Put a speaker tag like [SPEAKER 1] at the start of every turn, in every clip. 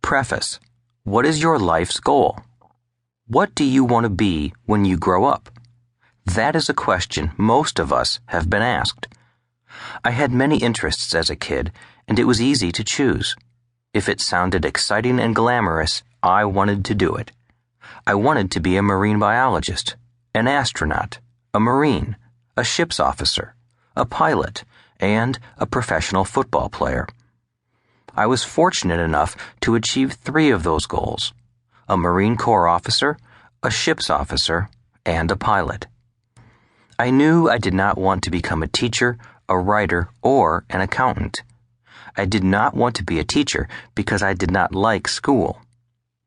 [SPEAKER 1] Preface. What is your life's goal? What do you want to be when you grow up? That is a question most of us have been asked. I had many interests as a kid, and it was easy to choose. If it sounded exciting and glamorous, I wanted to do it. I wanted to be a marine biologist, an astronaut, a marine, a ship's officer, a pilot, and a professional football player. I was fortunate enough to achieve 3 of those goals: a Marine Corps officer, a ship's officer, and a pilot. I knew I did not want to become a teacher, a writer, or an accountant. I did not want to be a teacher because I did not like school.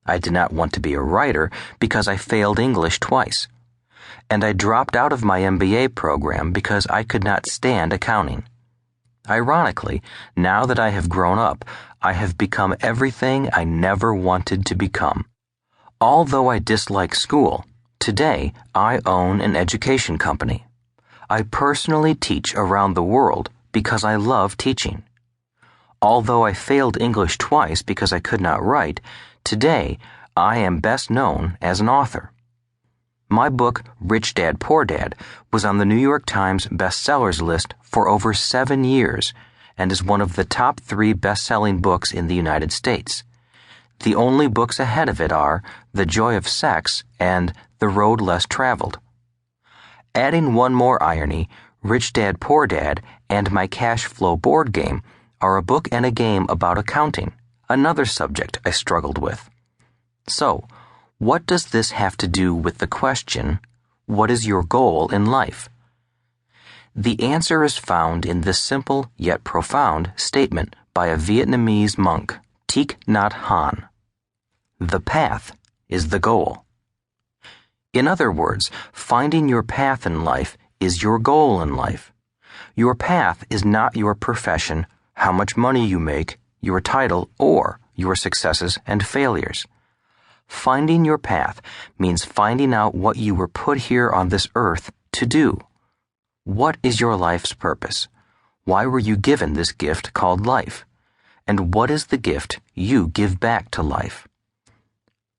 [SPEAKER 1] I did not want to be a writer because I failed English twice. And I dropped out of my MBA program because I could not stand accounting. Ironically, now that I have grown up, I have become everything I never wanted to become. Although I dislike school, today I own an education company. I personally teach around the world because I love teaching. Although I failed English twice because I could not write, today I am best known as an author. My book, Rich Dad, Poor Dad, was on the New York Times bestsellers list for over 7 years and is one of the top 3 best-selling books in the United States. The only books ahead of it are The Joy of Sex and The Road Less Traveled. Adding one more irony, Rich Dad, Poor Dad and my CASHFLOW board game are a book and a game about accounting, another subject I struggled with. So, what does this have to do with the question, what is your goal in life? The answer is found in this simple yet profound statement by a Vietnamese monk, Thich Nhat Hanh. The path is the goal. In other words, finding your path in life is your goal in life. Your path is not your profession, how much money you make, your title, or your successes and failures. Finding your path means finding out what you were put here on this earth to do. What is your life's purpose? Why were you given this gift called life? And what is the gift you give back to life?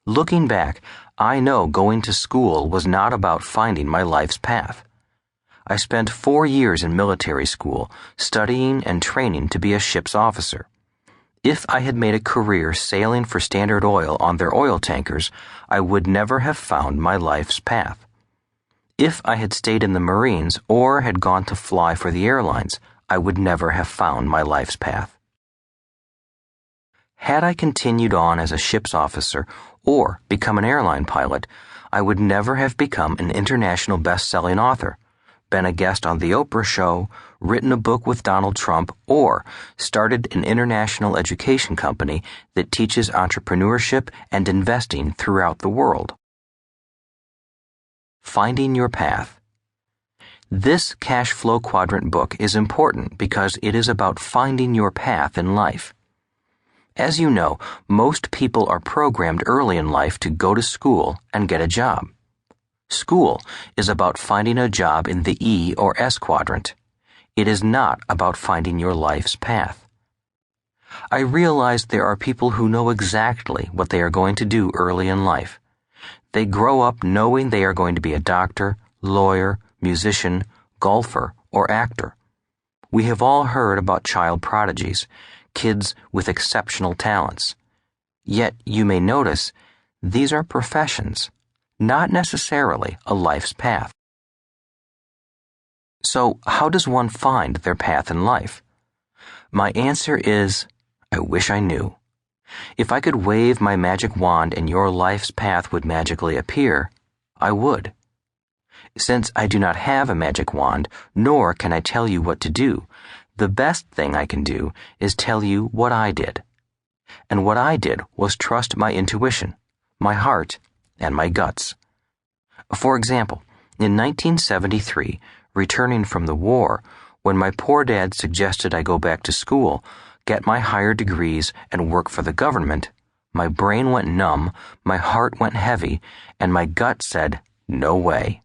[SPEAKER 1] Looking back, I know going to school was not about finding my life's path. I spent 4 years in military school, studying and training to be a ship's officer. If I had made a career sailing for Standard Oil on their oil tankers, I would never have found my life's path. If I had stayed in the Marines or had gone to fly for the airlines, I would never have found my life's path. Had I continued on as a ship's officer or become an airline pilot, I would never have become an international best-selling author, been a guest on The Oprah Show, written a book with Donald Trump, or started an international education company that teaches entrepreneurship and investing throughout the world. Finding your path. This CASHFLOW Quadrant book is important because it is about finding your path in life. As you know, most people are programmed early in life to go to school and get a job. School is about finding a job in the E or S quadrant. It is not about finding your life's path. I realize there are people who know exactly what they are going to do early in life. They grow up knowing they are going to be a doctor, lawyer, musician, golfer, or actor. We have all heard about child prodigies, kids with exceptional talents. Yet you may notice these are professions, not necessarily a life's path. So, how does one find their path in life? My answer is, I wish I knew. If I could wave my magic wand and your life's path would magically appear, I would. Since I do not have a magic wand, nor can I tell you what to do, the best thing I can do is tell you what I did. And what I did was trust my intuition, my heart, and my guts. For example, in 1973, returning from the war, when my poor dad suggested I go back to school, get my higher degrees, and work for the government, my brain went numb, my heart went heavy, and my gut said, no way.